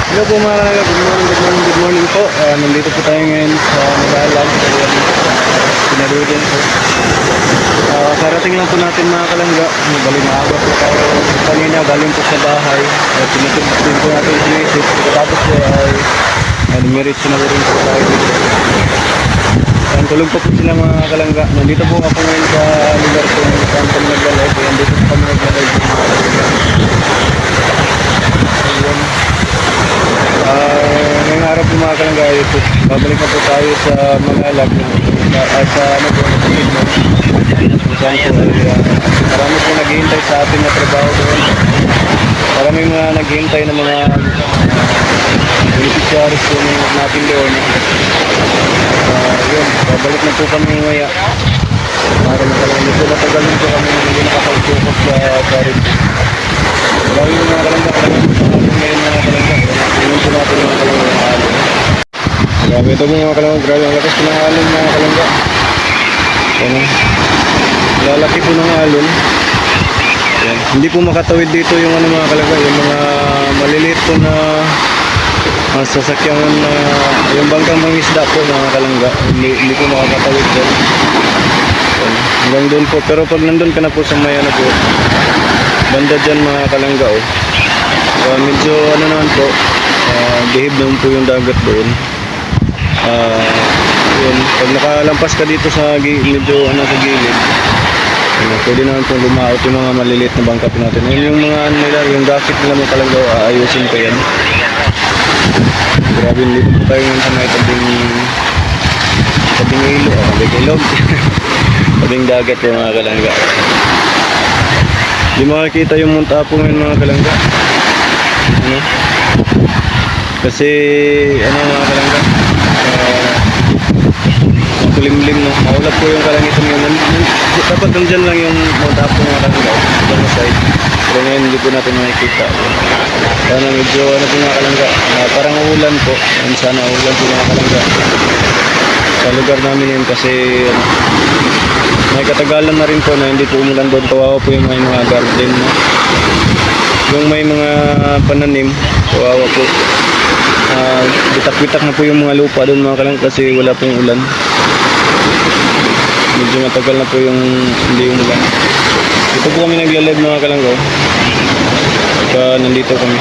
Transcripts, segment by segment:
Hello po mga kalangga, good morning po. Nandito po tayo ngayon sa Nagalag, Pinarudin po. Karating lang po natin mga kalangga, bali maaga po tayo kanina, galing po sa bahay. Pinatubos din po natin yung sinisip. Tapos po ay numiritso na po rin po tayo dito. Tulog pa po sila mga kalangga. Nandito po ako ngayon sa lugar po saan kami naglalay. Nandito po kami naglalay po mga kalangga. Ngayong araw po mga kalangga, babalik na po tayo sa Mangalag sa ano po, sa Midmont. Saan po marami po naghihintay sa atin na trabaho doon. Marami mga naghihintay na mga beneficiaries po natin doon. Yun, babalik na po kami ngaya. Para na kalangga, medyo matagalin po kami hindi nakapag-focus sa karin. Marami yung mga kalangga ngayon mga kalangga. Tingin po natin mga kalangga ng alon. Grabe ito mga kalangga, grabe ang lakas po ng alon mga kalangga. Yan, lalaki po ng alon. Yan. Hindi po makatawid dito yung ano mga kalangga, yung mga maliliit po na sasakyan na yung bangkang mangisda po mga kalangga, hindi po makakatawid doon. Hanggang doon po, pero pag nandun ka na po sa may ano po, banda dyan mga kalangga medyo ano naman po, behave naman po yung dagat doon. Yun, pag nakalampas ka dito sa medyo ano sa gilid, pwede naman po lumaot yung mga maliliit na bangka po natin. Yun yung mga ano nila, yung gakit nila mga kalangga, aayusin pa yan. Grabe, dito po tayo ngayon sa may tabing ilog, ilog. Tabing dagat po mga kalangga. Di makikita yung munta po ngayon mga kalangga. Ano? Kasi ano mga kalangga, kulimlim no, maulap po yung kalangitan ngayon. Dapat nandyan lang yung munta po mga kalangga sa side. Pero ngayon hindi po natin makikita. Sana medyo ano po mga kalangga, parang ulan po. Sana ulan po mga kalangga sa lugar namin yun kasi may katagalan na rin po na hindi po umulan doon. Kawawa po yung may mga garden no? Yung may mga pananim, kawawa po. Bitak-bitak na po yung mga lupa doon mga kalangga kasi wala pong ulan. Medyo matagal na po yung hindi umulan. Dito po kami nagla-live mga kalangga. Nandito kami.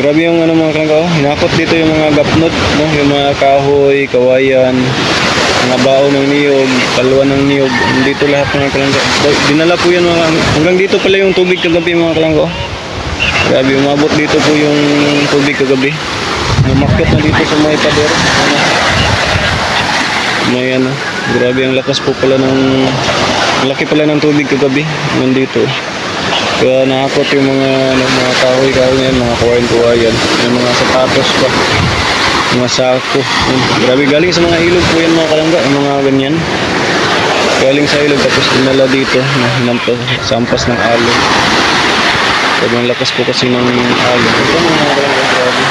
Grabe yung ano mga kalangga, hinakot dito yung mga gapnot no? Yung mga kahoy, kawayan, mga bao ng niyog, kalwa ng niyog, dito lahat mga kalangga. Dinala po yan mga, hanggang dito pala yung tubig kagabi mga kalangga. Grabe, umabot dito po yung tubig kagabi. Umakyat na dito sa may pader. May ano, grabe ang lakas po pala ng, laki pala ng tubig kagabi nandito. Kaya nakakot yung mga kahoy-kahoy na yan, mga kawayan-kawayan. May mga sapatos pa, mga sako. Grabe, galing sa mga ilog po yan mga kalangga, yung mga ganyan. Galing sa ilog tapos dinala dito, sampas ng alon. Sobrang lakas po kasi ng alon. Ito mga kalangga, grabe.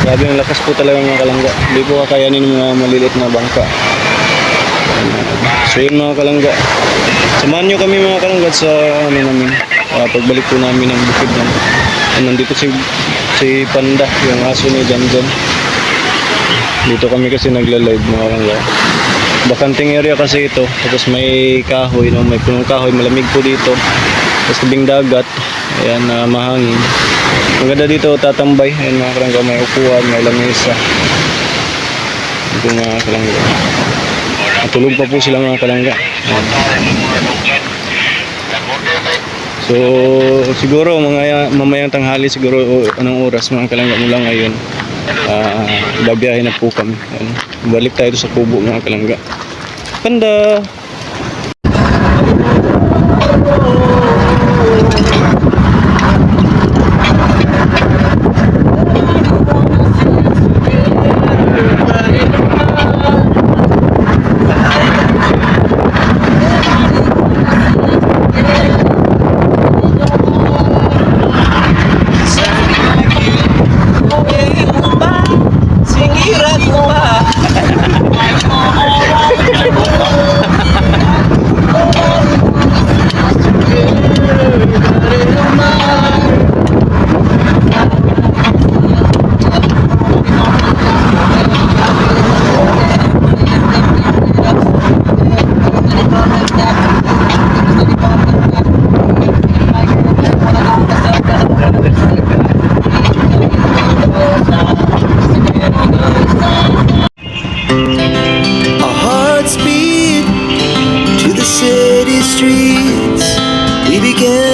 Grabe ang lakas po talaga mga kalangga. Hindi po kakayanin ng mga maliliit na bangka. So yun mga kalangga, samahan nyo kami mga kalangga sa ano namin, pagbalik po namin ng bukid ng nandito si Panda, yung aso ni Janjan. Dito kami kasi nagla-live mga kalangga. Bakanting area kasi ito, tapos may kahoy no? May punong kahoy, malamig po dito. Tapos tabing dagat, ayan, mahangin. Maganda dito tatambay. Ayan mga kalangga, may upuan, may lamesa. Ito mga kalangga, matulog pa po sila mga kalangga. So siguro mamayang tanghali siguro anong oras mga kalangga mula ngayon, babiyahin na po kami. Ayan. Balik tayo sa kubo mga kalangga. Panda!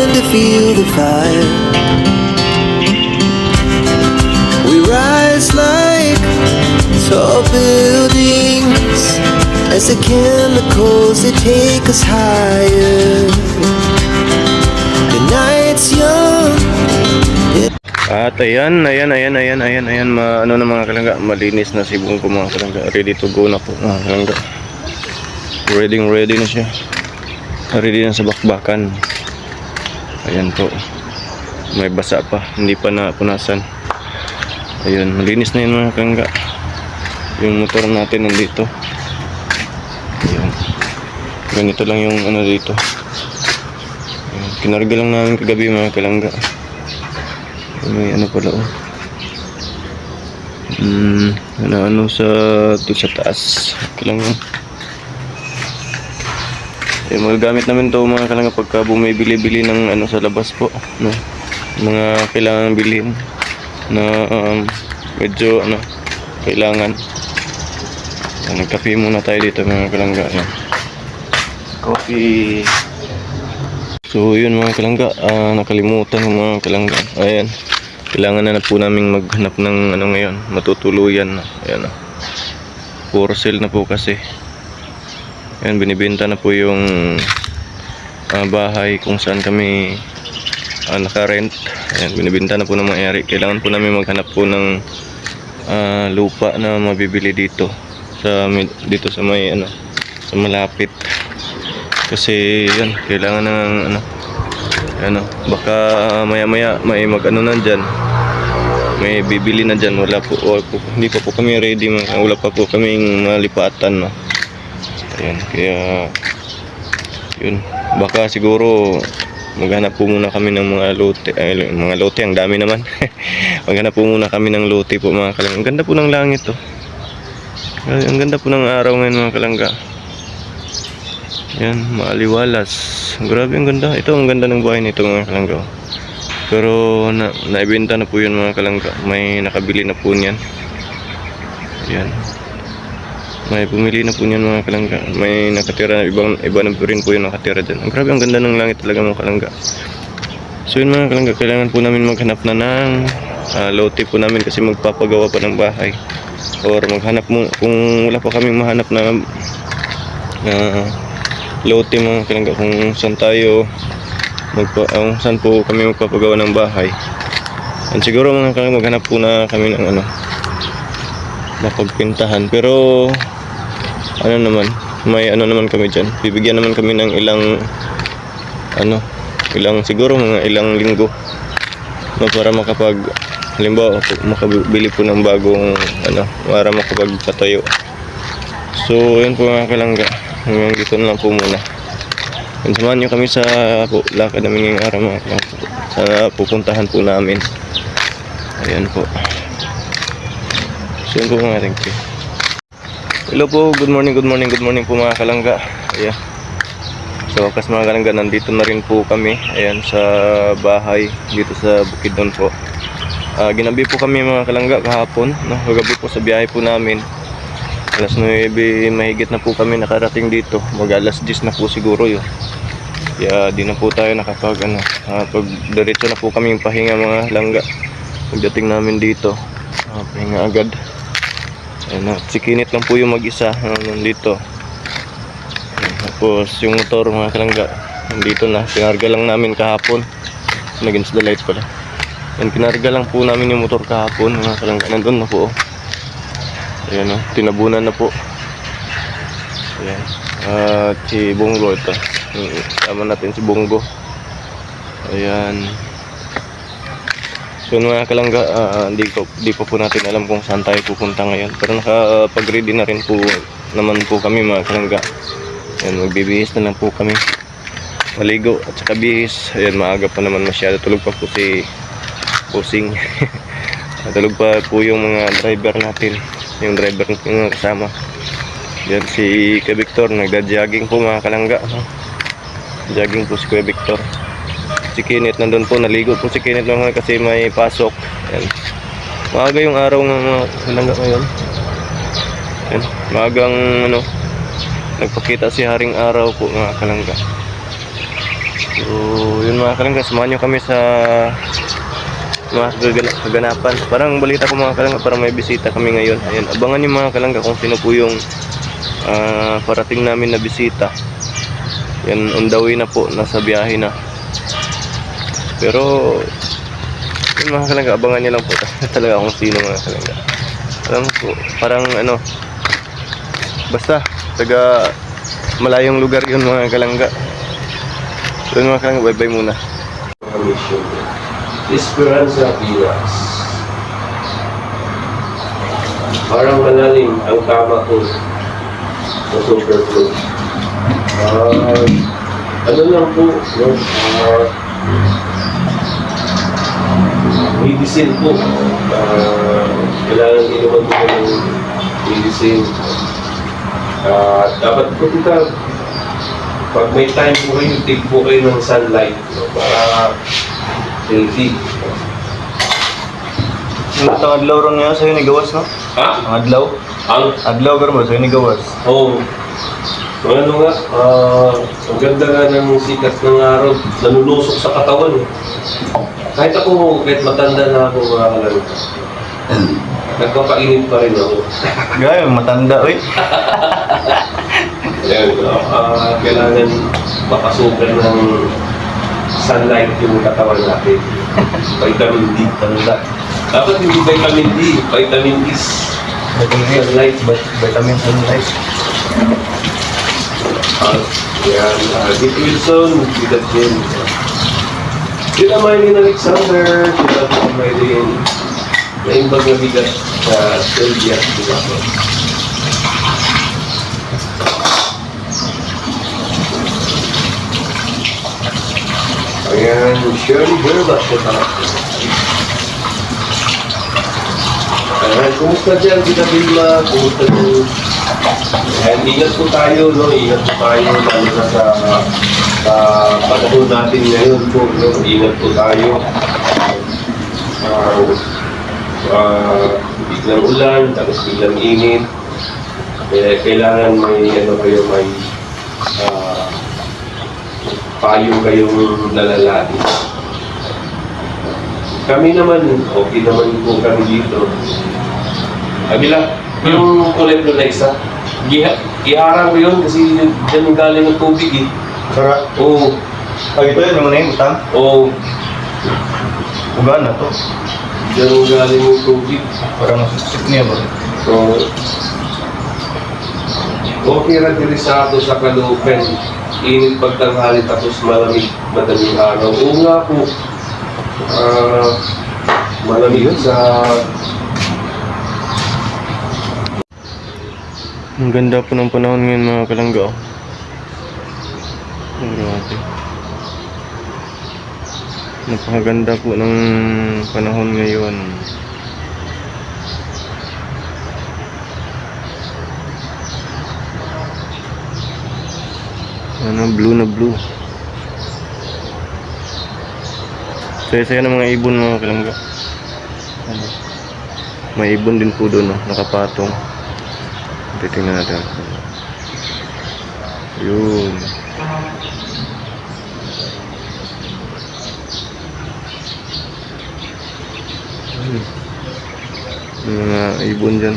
begin to feel the fire. We rise like tall buildings as the chemicals they take us higher. The night's young. At ayan, ano na mga kalangga, malinis na si Bungko mga kalangga, ready to go na po mga kalangga. Ready na siya, ready na sa bakbakan. Ayan po, may basa pa, hindi pa napunasan. Ayan, malinis na yun mga kalangga. Yung motor natin nandito. Ayan, ganito lang yung ano dito. Ayan, kinarga lang namin kagabi mga kalangga. May ano pala ano sa taas. Kailangan magagamit namin to mga kalangga pagka bumibili-bili ng ano sa labas po, no? Mga kailangan bilhin na medyo ano kailangan. Nagkape muna tayo dito mga kalangga. Ayan. Coffee. So yun mga kalangga, nakalimutan ng mga kalangga. Ayan, kailangan na po namin maghanap ng ano ngayon, matutuluyan na. Ayan o, for sale na po kasi. Ayan, binibenta na po yung bahay kung saan kami naka-rent. Ayan, binibenta na po ng may-ari. Kailangan po namin maghanap po ng lupa na mabibili dito dito sa may ano, sa malapit. Kasi yan, kailangan ng ano, baka maya may mag-ano na dyan, may bibili na dyan. Wala po, hindi pa po kami ready, wala pa po kaming malipatan, no? Ayan, kaya yun, baka siguro maghanap po muna kami ng mga lote, ang dami naman. Maghanap po muna kami ng lote po mga kalangga. Ang ganda po ng langit to, ang ganda po ng araw ngayon mga kalangga. Yan, maaliwalas. Grabe, ang ganda. Ito, ang ganda ng buhay nito mga kalangga. Pero naibenta na po yun mga kalangga. May nakabili na po niyan. Yan. May pumili na po niyan mga kalangga. May nakatira, iba na po rin po yung nakatira dyan. Ang grabe, ang ganda ng langit talaga mga kalangga. So yun mga kalangga, kailangan po namin maghanap na ng lote po namin kasi magpapagawa pa ng bahay. Or maghanap mo, kung wala pa kaming mahanap na lote mga kalangga, kung saan tayo saan po kami magpapagawa ng bahay. And siguro mga kalangga, maghanap po na kami ng ano, mapagpintahan. Pero ano naman, may ano naman kami dyan, bibigyan naman kami ng ilang siguro mga ilang linggo, no, para halimbawa makabili po ng bagong para makapagpatayo. So yun po mga kalangga, hanggang dito na lang po muna. And samahan nyo kami sa lakad namin ngayong araw mga kalangga. Sana pupuntahan po namin. Ayan po. So yun po mga thank you. Hello po, good morning po mga kalangga. Ayan. So wakas mga kalangga, nandito na rin po kami. Ayan, sa bahay dito sa Bukidnon po. Ginabi po kami mga kalangga kahapon, no? Kagabi po sa biyahe po namin. Alas 9 mahigit na po kami nakarating dito. Mag alas 10 na po siguro yun. Kaya di na po tayo nakapag pag diretso na po kami pahinga mga langga. Pagdating namin dito, pahinga agad. Ayan, si Kinit lang po yung mag-isa nandito. Tapos yung motor mga kalangga nandito na, pinarga lang namin kahapon. Against the light pala. Yan, pinarga lang po namin yung motor kahapon mga kalangga. Nandun na po. Ayan o, tinabunan na po. Ayan. At si Bongo ito. Sama natin si Bongo. Ayan. So mga kalangga, di pa po natin alam kung saan tayo pupunta ngayon. Pero nakapag-ready na rin po naman po kami mga kalangga. Ayan, magbibihis na lang po kami. Maligo at saka bihis. Ayan, maaga pa naman masyado. Tulog pa po si Pusing. Tulog pa po yung mga driver natin. Yung driver natin kasama. Yan si Kuya Victor, nagda-jogging po mga kalangga. Jogging po si Kuya Victor. Si Kinit nandun po, naligo po si Kinit naman kasi may pasok. Yan. Maaga yung araw ng mga kalangga ngayon. Yan. Maagang nagpakita si Haring Araw po mga kalangga. So, yun mga kalangga, samahan nyo kami sa mga kaganapan. Parang balita ko mga kalangga, parang may bisita kami ngayon. Ayan, abangan nyo mga kalangga kung sino po yung parating namin na bisita. Yan, on the way na po, nasa biyahe na. Pero yun mga kalangga, abangan nyo lang po talaga kung sino mga kalangga. Alam po, parang ano, basta taga malayong lugar yun mga kalangga. So yun mga kalangga, bye bye muna. Mission Esperanza Villas. Parang malalim ang tama ko sa Superflow. Ano lang po, no? Medicine po. Kailangan inuman po ng medicine. Dapat po kita, pag may time po kayo, take po kayo ng sunlight, no? Para healthy. Ang adlaw ron nga sa'yo ni Gawas, no? Ha? Ang adlaw? Adlaw ka mo sa'yo ni Gawas. Oo. Ano nga, ang ganda nga ng sikat ng araw, nanunusok sa katawan. Kahit matanda na ako mga kalaro, nagpapainit pa rin ako. Gaya, matanda, uy. Ayan, kailangan makasukan ng sunlight yung katawan natin. Vitamin D. Tanda. Dapat hindi vitamin D, vitamin D. Vitamin sunlight. Yan, Dick Wilson, bigat din. Sila Maylin Alexander, sila Maylin naimbag na bigat sa Sylvia, diba? Ayan, Shirley Gerba, siya. Ayan, kumusta dyan, Tita Vilma? Kumusta dyan? Ayan, ingat po tayo, no? Ingat po tayo, lalo na sa panahon natin ngayon po, no? Ingat po tayo. Biglang ulan, tapos biglang init. Kailangan may, may payong kayong lalalain. Kami naman, okay naman po kami dito. Abila, yung kulay na isa, iharang ko yun kasi dyan galing ng tubig eh. Sarap. Oo. Pag ito yun, yung muna yung utang. Oo. Ugaan na to. Dyan galing ng tubig. Parang nasuksik niya ba? So, okay ra diri sa ato sa Caloocan. Init pagtanghali tapos malamig madaling araw. Oo nga po. Malamig sa... Ang ganda po ng panahon ngayon mga kalangga. Grabe. Napakaganda po ng panahon ngayon. Ano, blue na blue. Saya-saya ng mga ibon mga kalangga. Ano? May ibon din po doon, no? Nakapatong. Titingnan natin. Yun. Yung mga ibon dyan.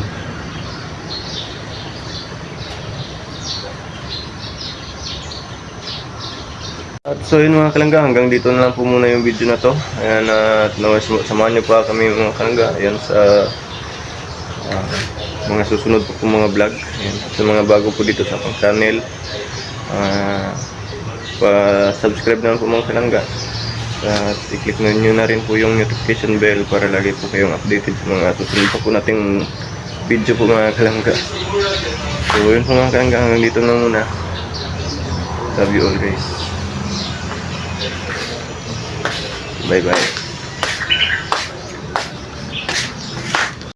At so yun mga kalangga, hanggang dito na lang po muna yung video na to. Ayan, at samahan nyo pa kami mga kalangga. Ayan sa mga susunod po mga vlog. Ayan, sa mga bago po dito sa akong channel, pa-subscribe na po mga kalangga. At i-click nyo na rin po yung notification bell para lagi po kayong updated sa mga susunod pa po nating video po mga kalangga. So yun po mga kalangga, hanggang dito na muna. Love you all guys. Bye bye.